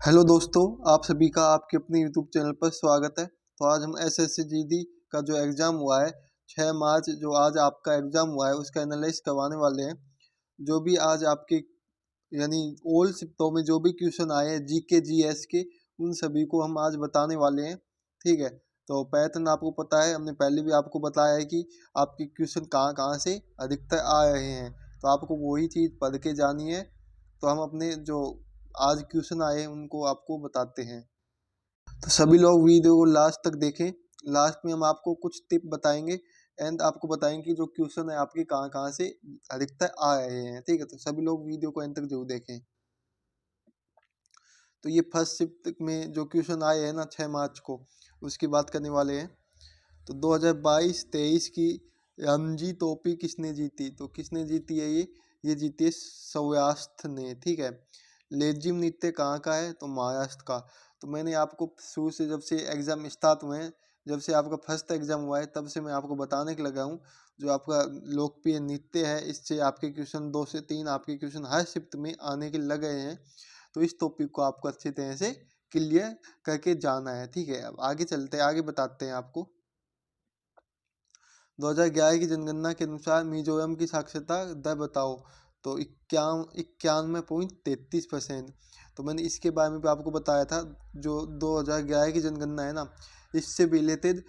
Hello दोस्तों, आप सभी का आपके अपने यूट्यूब चैनल पर स्वागत है। तो आज हम एसएससी जीडी का जो एग्ज़ाम हुआ है 6 मार्च, जो आज आपका एग्ज़ाम हुआ है उसका एनालाइज करवाने वाले हैं। जो भी आज आपके यानी ओल्ड शिफ्टों में जो भी क्वेश्चन आए हैं जीके जीएस के, उन सभी को हम आज बताने वाले हैं। ठीक है, तो पैटर्न आपको पता है, हमने पहले भी आपको बताया है कि आपके क्वेश्चन कहाँ कहाँ से अधिकतर आ रहे हैं, तो आपको वही चीज़ पढ़ के जानी है। तो हम अपने जो आज क्वेश्चन आए हैं उनको आपको बताते हैं। तो सभी लोग वीडियो को लास्ट तक देखें। लास्ट में हम आपको कुछ टिप बताएंगे एंड आपको बताएंगे कि जो क्वेश्चन है आपके कहाँ कहाँ से अधिकतर आ रहे हैं। ठीक है, तो सभी लोग वीडियो को एंड तक जरूर देखें। तो ये फर्स्ट शिफ्ट में जो क्वेश्चन आए हैं ना 6 मार्च को, उसकी बात करने वाले हैं। तो 2022-23 की रणजी ट्रॉफी किसने जीती? तो किसने जीती है ये जीती है सौराष्ट्र ने। ठीक है, लेजिम नृत्य कहाँ का है? तो महाराष्ट्र का। तो मैंने आपको शुरू से, जब से एग्जाम स्टार्ट हुए हैं, जब से आपका फर्स्ट एग्जाम हुआ है, तब से मैं आपको बताने के लगा हूँ जो आपका लोकप्रिय नृत्य है, इससे आपके क्वेश्चन 2 से 3 आपके क्वेश्चन हर शिफ्ट में आने के लग गए हैं। तो इस टॉपिक को आपको अच्छी तरह से क्लियर करके जाना है। ठीक है, अब आगे चलते हैं, आगे बताते हैं आपको। 2011 की जनगणना के अनुसार मिजोरम की साक्षरता दर बताओ। तो 91.33%। तो मैंने इसके बारे में भी आपको बताया था। जो 2011 की जनगणना है ना, इससे रिलेटेड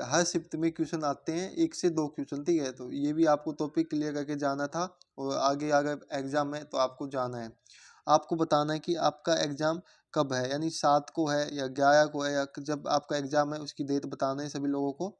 हर शिफ्ट में क्वेश्चन आते हैं, 1 से 2 क्वेश्चन। ठीक है, तो ये भी आपको टॉपिक क्लियर करके जाना था, और आगे अगर एग्जाम है तो आपको जाना है। आपको बताना है कि आपका एग्जाम कब है, यानी 7 को है या 11 को है, या जब आपका एग्जाम है उसकी डेट बताना है सभी लोगों को।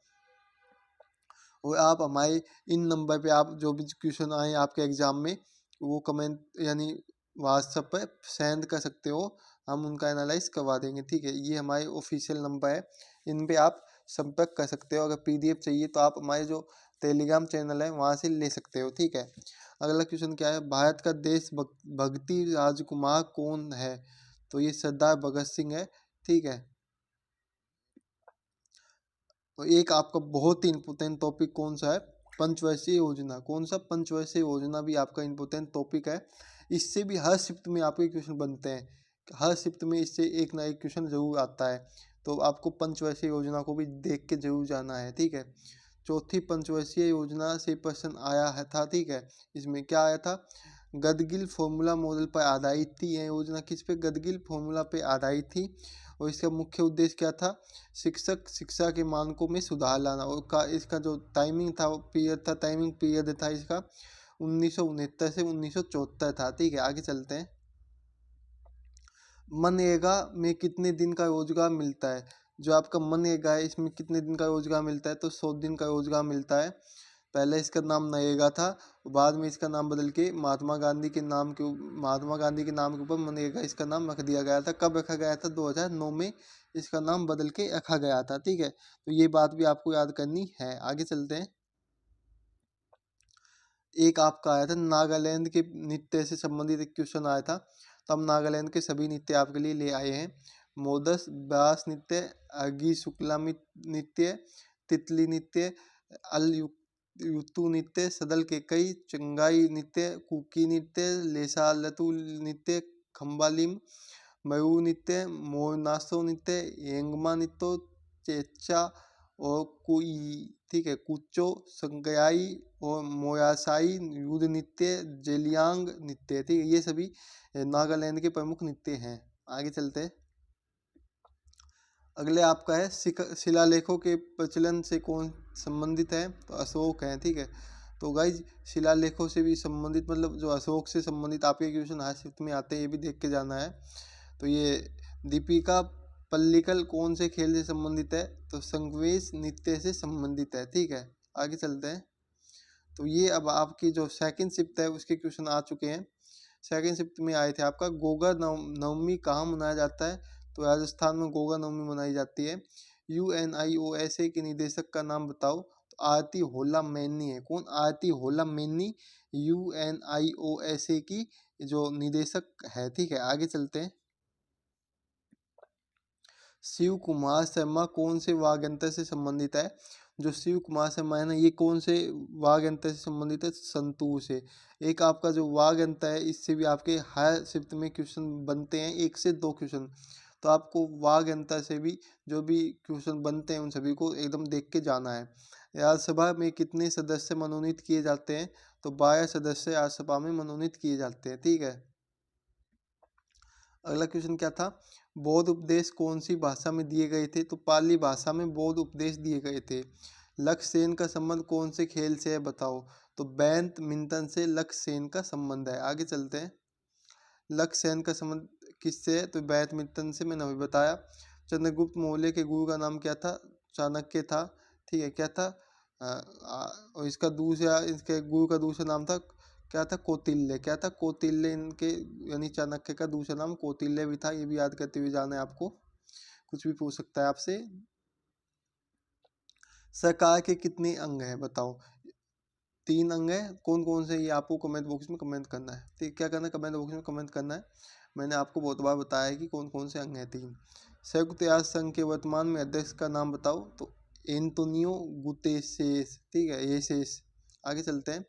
और आप हमारे इन नंबर पे आप जो भी क्वेश्चन आए आपके एग्ज़ाम में, वो कमेंट यानी व्हाट्सएप पे सेंड कर सकते हो, हम उनका एनालाइज करवा देंगे। ठीक है, ये हमारे ऑफिशियल नंबर है, इन पे आप संपर्क कर सकते हो। अगर पीडीएफ चाहिए तो आप हमारे जो टेलीग्राम चैनल है वहाँ से ले सकते हो। ठीक है, अगला क्वेश्चन क्या है? भारत का देश भक्ति राजकुमार कौन है? तो ये सरदार भगत सिंह है। ठीक है, तो एक आपका बहुत ही इंपॉर्टेंट टॉपिक कौन सा है? पंचवर्षीय योजना। कौन सा? पंचवर्षीय योजना भी आपका इंपॉर्टेंट टॉपिक है। इससे भी हर शिफ्ट में आपके क्वेश्चन बनते हैं, हर शिफ्ट में इससे एक ना एक क्वेश्चन जरूर आता है। तो आपको पंचवर्षीय योजना को भी देख के जरूर जाना है। ठीक है, चौथी पंचवर्षीय योजना से प्रश्न आया है था। ठीक है, इसमें क्या आया था? गदगिल फॉर्मूला मॉडल पर आधारित थी। यह योजना किस पे? गदगिल फॉर्मूला पे आधारित थी। और इसका मुख्य उद्देश्य क्या था? शिक्षक शिक्षा के मानकों में सुधार लाना। और इसका जो टाइमिंग था, पीरियड था, टाइमिंग पीरियड था इसका 1969 से 1974 था। ठीक है, आगे चलते हैं। मनरेगा में कितने दिन का रोजगार मिलता है? जो आपका मनरेगा है, इसमें कितने दिन का रोजगार मिलता है? तो 100 दिन का रोजगार मिलता है। पहले इसका नाम नरेगा था, बाद में इसका नाम बदल के महात्मा गांधी के नाम के ऊपर मनरेगा इसका नाम रख दिया गया था। कब रखा गया था? 2009 में इसका नाम बदल के रखा गया था। ठीक है, तो ये बात भी आपको याद करनी है। आगे चलते हैं। एक आपका आया था नागालैंड के नृत्य से संबंधित एक क्वेश्चन आया था, तो हम नागालैंड के सभी नृत्य आपके लिए ले आए हैं। मोदस ब्यास नृत्य, अगी शुक्ला नृत्य, तितली नृत्य, अल युतु नृत्य, सदल के कई, चंगाई नृत्य, कुकी नृत्य, लेसा लतु नृत्य, खम्बालिम, मयूर नृत्य, मोरनासो नृत्य, येंगमा नृत्य, चेचा और कुई। ठीक है, कुचो, संगयाई और मोयासाई युद्ध नृत्य, जेलियांग नृत्य। ठीक है, ये सभी नागालैंड के प्रमुख नृत्य हैं। आगे चलते हैं। अगले आपका है शिलालेखों के प्रचलन से कौन संबंधित है? तो अशोक है। ठीक है, तो गाइज शिलालेखों से भी संबंधित, मतलब जो अशोक से संबंधित आपके क्वेश्चन हर शिफ्ट में आते हैं, ये भी देख के जाना है। तो ये दीपिका पल्लिकल कौन से खेल से संबंधित है? तो संगवेश नृत्य से संबंधित है। ठीक है, आगे चलते हैं। तो ये अब आपकी जो सेकंड शिफ्ट है उसके क्वेश्चन आ चुके हैं। सेकंड शिफ्ट में आए थे आपका गोगा नवमी कहाँ मनाया जाता है? तो राजस्थान में गोगा नवमी मनाई जाती है। UNIOSA के निदेशक का नाम बताओ। तो आरती होला मैनी है। कौन? आरती होला मैनी UNIOSA की जो निदेशक है। ठीक है, आगे चलते हैं। शिव कुमार शर्मा कौन से वाद्य यंत्र से संबंधित है? जो शिव कुमार शर्मा है ना, ये कौन से वाघ यंत्र से संबंधित है? संतूर से। एक आपका जो वाघ यंत्र है, इससे भी आपके हर शिफ्ट में क्वेश्चन बनते हैं, 1 से 2 क्वेश्चन। तो आपको वाघ यंत्र से भी जो भी क्वेश्चन बनते हैं उन सभी को एकदम देख के जाना है। राज्यसभा में कितने सदस्य मनोनीत किए जाते हैं? तो 12 सदस्य राज्यसभा में मनोनीत किए जाते हैं, ठीक है। अगला क्वेश्चन क्या था? बौद्ध उपदेश कौन सी भाषा में दिए गए थे? तो पाली भाषा में बौद्ध उपदेश दिए गए थे। लक्ष्य सेन का संबंध कौन से खेल से है? बताओ। तो बैडमिंटन से लक्ष्य सेन का संबंध है। आगे चलते हैं। लक्ष्य सेन का संबंध किससे है? तो बैडमिंटन से, मैंने अभी बताया। चंद्रगुप्त मौर्य के गुरु का नाम क्या था? चाणक्य था, ठीक है। क्या था? और इसका दूसरा, इसके गुरु का दूसरा नाम था क्या था? कौटिल्य। क्या था? कौटिल्य। इनके यानी चाणक्य का दूसरा नाम कौटिल्य भी था। ये भी याद करते हुए जाना है आपको, कुछ भी पूछ सकता है आपसे। सरकार के कितने अंग हैं? बताओ। 3 अंग है। कौन कौन से, ये आपको कमेंट बॉक्स में कमेंट करना है, ठीक। क्या करना है? कमेंट बॉक्स में कमेंट करना है। मैंने आपको बहुत बार बताया है कि कौन कौन से अंग हैं, 3। संयुक्त राष्ट्र संघ के वर्तमान में अध्यक्ष का नाम बताओ। तो एंटोनियो गुतेरेस, ठीक है, ये शेष। आगे चलते हैं।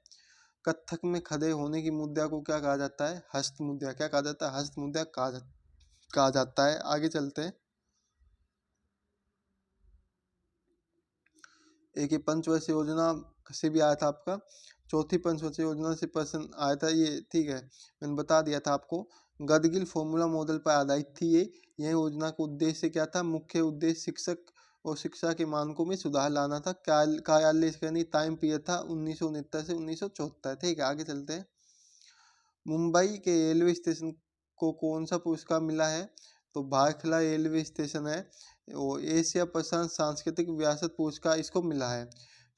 कत्थक में खड़े होने की मुद्रा को क्या कहा जाता है? हस्त मुद्रा। क्या कहा जाता है? हस्त मुद्रा कहा जाता है। आगे चलते हैं। एक ये पंचवर्षीय योजना से भी आया था आपका, चौथी पंचवर्षीय योजना से प्रश्न आया था ये, ठीक है। मैंने बता दिया था आपको। गडगिल फॉर्मूला मॉडल पर आधारित थी ये। यह योजना का उद्देश्य क्या था? मुख्य उद्देश्य शिक्षक और शिक्षा के मानकों में सुधार लाना था। कार्यालय टाइम पीरियड था 1969 से 1974, ठीक है। आगे चलते हैं। मुंबई के रेलवे स्टेशन को कौन सा पुरस्कार मिला है? तो भारखला रेलवे स्टेशन है वो एशिया प्रशांत सांस्कृतिक विरासत पुरस्कार इसको मिला है।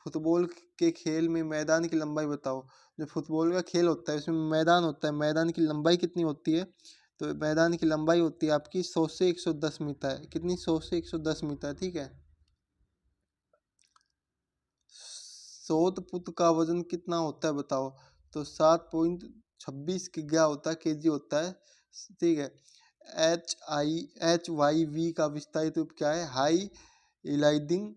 फुटबॉल के खेल में मैदान की लंबाई बताओ। जो फुटबॉल का खेल होता है उसमें मैदान होता है, मैदान की लंबाई कितनी होती है? तो मैदान की लंबाई होती है आपकी 100 से 110 मीटर। कितनी? 100 से 110 मीटर, ठीक है। शोध पुत्र का वजन कितना होता है? बताओ। तो 7.26 किग्रा होता है, केजी होता है, ठीक है। HYV का विस्तारित रूप क्या है? हाई इलाइडिंग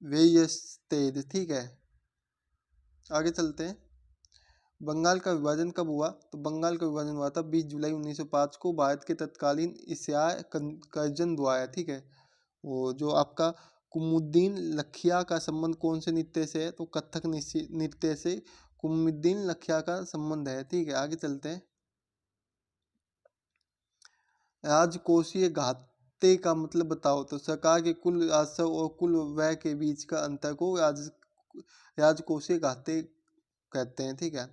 वेयस्टेड, ठीक है। आगे चलते हैं। बंगाल का विभाजन कब हुआ? तो बंगाल का विभाजन हुआ था 20 जुलाई 1905 को भारत के तत्कालीन इस्यार कर्जन द्वारा, ठीक है। वो जो आपका कुमुद्दीन लखिया का संबंध कौन से नृत्य से है? तो कथक नृत्य से कुमुद्दीन लखिया का संबंध है, ठीक है। आगे चलते हैं। राजकोषीय घाटे का मतलब बताओ। तो सरकार के कुल राजस्व और कुल व्यय के बीच का अंतर को राजकोषीय घाटे कहते हैं, ठीक है।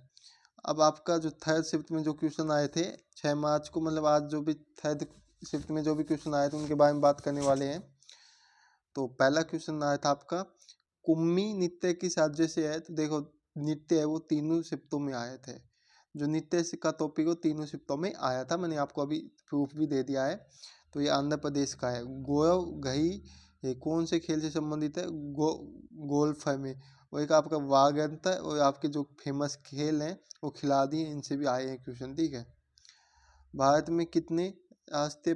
अब आपका जो थर्ड शिफ्ट में जो क्वेश्चन आए थे 6 मार्च को, मतलब आज जो भी थर्ड शिफ्ट में जो भी क्वेश्चन आए थे उनके बारे में बात करने वाले हैं। तो पहला क्वेश्चन आया था आपका, कुम्मी नृत्य किस राज्य से है? तो देखो, नृत्य है वो तीनों शिफ्टों में आए थे। जो नृत्य का टॉपिक वो तीनों शिफ्टों में आया था, मैंने आपको अभी प्रूफ भी दे दिया है। तो ये आंध्र प्रदेश का है। गौरव घई ये कौन से खेल से संबंधित है? गोल्फ है में। वो एक आपका वागंत है, और आपके जो फेमस खेल हैं वो खिलाड़ी हैं, इनसे भी आए हैं क्वेश्चन, ठीक है। भारत में कितने राष्ट्रीय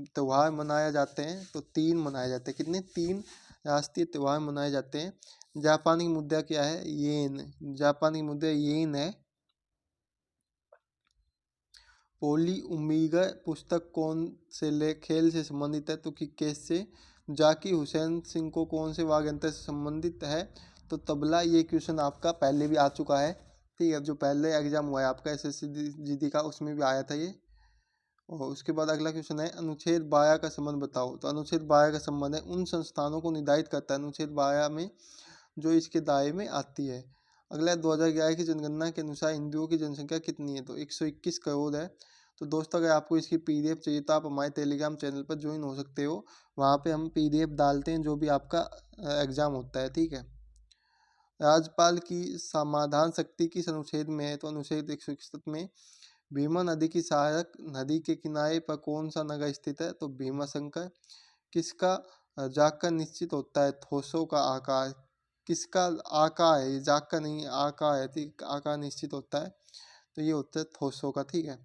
त्यौहार मनाए जाते हैं? तो 3 मनाए जाते हैं। कितने? 3 राष्ट्रीय त्यौहार मनाए जाते हैं। जापान की मुद्रा क्या है? येन। जापान की मुद्रा येन है। पोली उम्मीगा पुस्तक कौन से खेल से संबंधित है? तो क्रिकेट से। जाकिर हुसैन सिंह को कौन से वाद्य यंत्र से संबंधित है? तो तबला। ये क्वेश्चन आपका पहले भी आ चुका है, ठीक है। जो पहले एग्जाम हुआ है आपका एसएससी जीडी का, उसमें भी आया था ये। और उसके बाद अगला क्वेश्चन है, अनुच्छेद 12 का संबंध बताओ। तो अनुच्छेद 12 का संबंध है उन संस्थानों को निर्धारित करता है अनुच्छेद 12 में जो इसके दायरे में आती है। अगला 2011 की जनगणना के अनुसार हिंदुओं की जनसंख्या कितनी है? तो 121 करोड़ है। तो दोस्तों, अगर आपको इसकी पीडीएफ चाहिए तो आप हमारे टेलीग्राम चैनल पर ज्वाइन हो सकते हो। वहाँ पे हम पीडीएफ डालते हैं जो भी आपका एग्जाम होता है, ठीक है। राज्यपाल की समाधान शक्ति किस अनुच्छेद में है? तो अनुच्छेद 161 में। भीमा नदी की सहायक नदी के किनारे पर कौन सा नगर स्थित है? तो भीमाशंकर। किसका जाकर निश्चित होता है ठोसों का आकार? किसका आकार है? ये जाकर नहीं, आकार है, ठीक। आकार निश्चित होता है, तो ये होता है ठोसों का, ठीक है।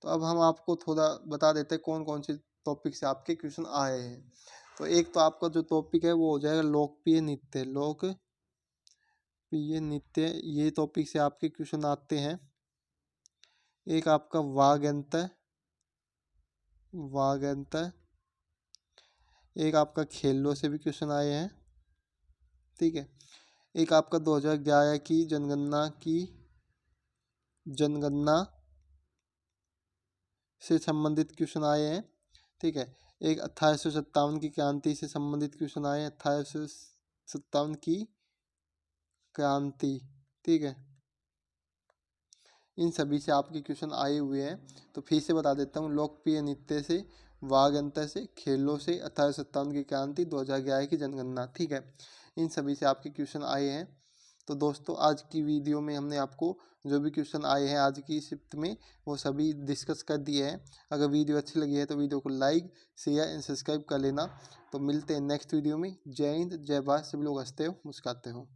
तो अब हम आपको थोड़ा बता देते हैं कौन कौन से टॉपिक से आपके क्वेश्चन आए हैं। तो एक तो आपका जो टॉपिक है वो हो जाएगा लोकप्रिय नृत्य। लोकप्रिय नृत्य, ये टॉपिक से आपके क्वेश्चन आते हैं। एक आपका वाग्यंत्र, वाग्यंत्र। एक आपका खेलों से भी क्वेश्चन आए हैं, ठीक है। एक आपका 2011 की जनगणना से संबंधित क्वेश्चन आए हैं, ठीक है। एक 1857 की क्रांति से संबंधित क्वेश्चन आए हैं, 1857 की क्रांति, ठीक है। इन सभी से आपके क्वेश्चन आए हुए हैं। तो फिर से बता देता हूँ, लोकप्रिय नृत्य से, वाग्यंत्र से, खेलों से, 1857 की क्रांति, 2011 की जनगणना, ठीक है। इन सभी से आपके क्वेश्चन आए हैं। तो दोस्तों आज की वीडियो में हमने आपको जो भी क्वेश्चन आए हैं आज की शिफ्ट में वो सभी डिस्कस कर दिए हैं। अगर वीडियो अच्छी लगी है तो वीडियो को लाइक, शेयर एंड सब्सक्राइब कर लेना। तो मिलते हैं नेक्स्ट वीडियो में। जय हिंद, जय भारत। सभी लोग हंसते हो, मुस्कुराते हो।